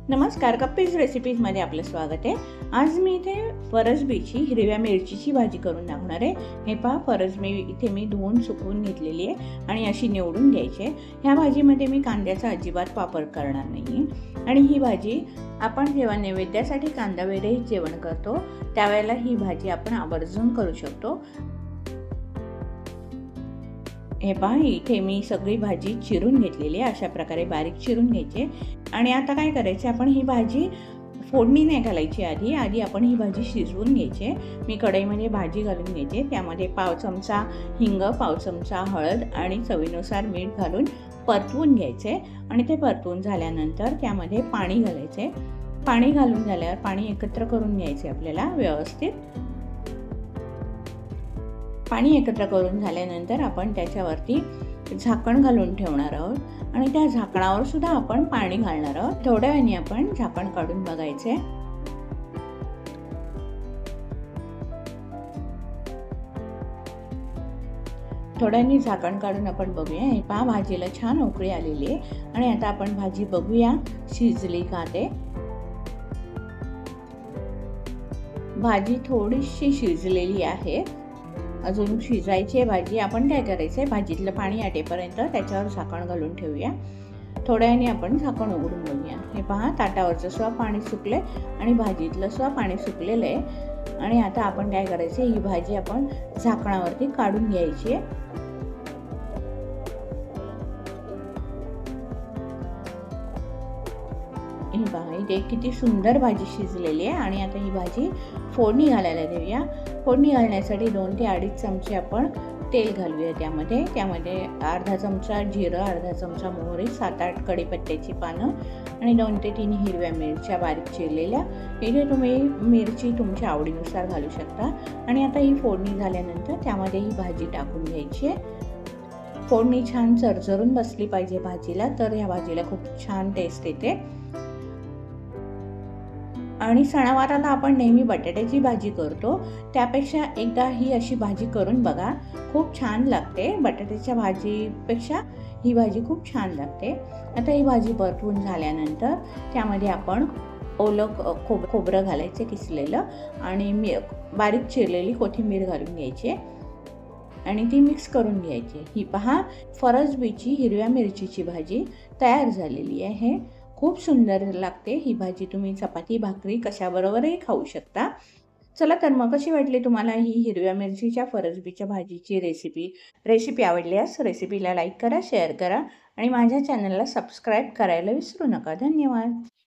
नमस्कार, कप्पीज रेसिपीजमध्ये आपलं स्वागत आहे। आज मी इथे फरसबीची हिरव्या मिरचीची भाजी करून दाखवणार आहे। हे पहा, फरसबी इथे मी धुवून सुकवून घेतलेली आहे आणि अशी निवडून घ्यायची आहे। ह्या भाजीमध्ये मी कांद्याचा अजिबात वापर करणार नाही आणि ही भाजी आपण जेव्हा नैवेद्यासाठी कांदा वगैरे जेवण करतो त्यावेळेला ही भाजी आपण आवर्जून करू शकतो। हे पहा, इथे मी सगळी भाजी चिरून घेतलेली आहे। अशा प्रकारे बारीक चिरून घ्यायची आणि आता काय करायचं, आपण ही भाजी फोडणी नाही घालायची। आधी आपण ही भाजी शिजवून घ्यायची। मी कढईमध्ये भाजी घालून घ्यायची, त्यामध्ये पाव चमचा हिंग, पाव चमचा हळद आणि चवीनुसार मीठ घालून परतवून घ्यायचे आणि ते परतवून झाल्यानंतर त्यामध्ये पाणी घालायचे। पाणी घालून झाल्यावर पाणी एकत्र करून घ्यायचे आपल्याला व्यवस्थित। पाणी एकत्र करून झाल्यानंतर आपण त्याच्यावरती झाकण घालून ठेवणार आहोत आणि त्या झाकणावर सुद्धा आपण पाणी घालणार आहोत। थोड्या वेळाने आपण झाकण काढून बघायचे। थोड्याने झाकण काढून आपण बघूया। हे पहा, भाजीला छान उकळी आलेली आहे आणि आता आपण भाजी बघूया शिजली का ते। भाजी थोडीशी शिजलेली आहे, अजून शिजायची आहे भाजी। आपण काय करायचं आहे, भाजीतलं पाणी आटेपर्यंत त्याच्यावर झाकण घालून ठेवूया। थोड्या वेळाने आपण झाकण उघडून बघूया। हे पहा, ताटावरचं सुद्धा पाणी सुकले आणि भाजीतलं सुद्धा पाणी सुकलेलं आहे आणि आता आपण काय करायचं, ही भाजी आपण झाकणावरती काढून घ्यायची आहे। ही पहा, इथे किती सुंदर भाजी शिजलेली आहे आणि आता ही भाजी फोडणी घालायला देऊया। फोडणी घालण्यासाठी 2 ते 2.5 चमचे आपण तेल घालूया। त्यामध्ये अर्धा चमचा जिरं, अर्धा चमचा मोहरी, 7-8 कढीपत्त्याची पानं आणि 2 ते 3 हिरव्या मिरच्या बारीक चिरलेल्या। इथे तुम्ही मिरची तुमच्या आवडीनुसार घालू शकता आणि आता ही फोडणी झाल्यानंतर त्यामध्ये ही भाजी टाकून घ्यायची आहे। फोडणी छान चरचरून बसली पाहिजे भाजीला, तर ह्या भाजीला खूप छान टेस्ट येते। आणि सणावाराला आपण नेहमी बटाट्याची भाजी करतो, त्यापेक्षा एकदा ही अशी भाजी करून बघा, खूप छान लागते। बटाट्याच्या भाजीपेक्षा ही भाजी खूप छान लागते। आता ही भाजी परतवून झाल्यानंतर त्यामध्ये आपण ओलं खोबरं घालायचे किसलेलं आणि बारीक चिरलेली कोथिंबीर घालून घ्यायची आणि ती मिक्स करून घ्यायची। ही पहा, फरसबीची हिरव्या मिरचीची भाजी तयार झालेली आहे। खूप सुंदर लागते ही भाजी। तुम्ही चपाती भाकरी कशाबरोबरही खाऊ शकता। चला तर मग, कशी वाटली तुम्हाला ही हिरव्या मिरचीच्या फरसबीच्या भाजीची रेसिपी आवडल्यास रेसिपीला लाईक करा, शेअर करा आणि माझ्या चॅनलला सबस्क्राईब करायला विसरू नका। धन्यवाद।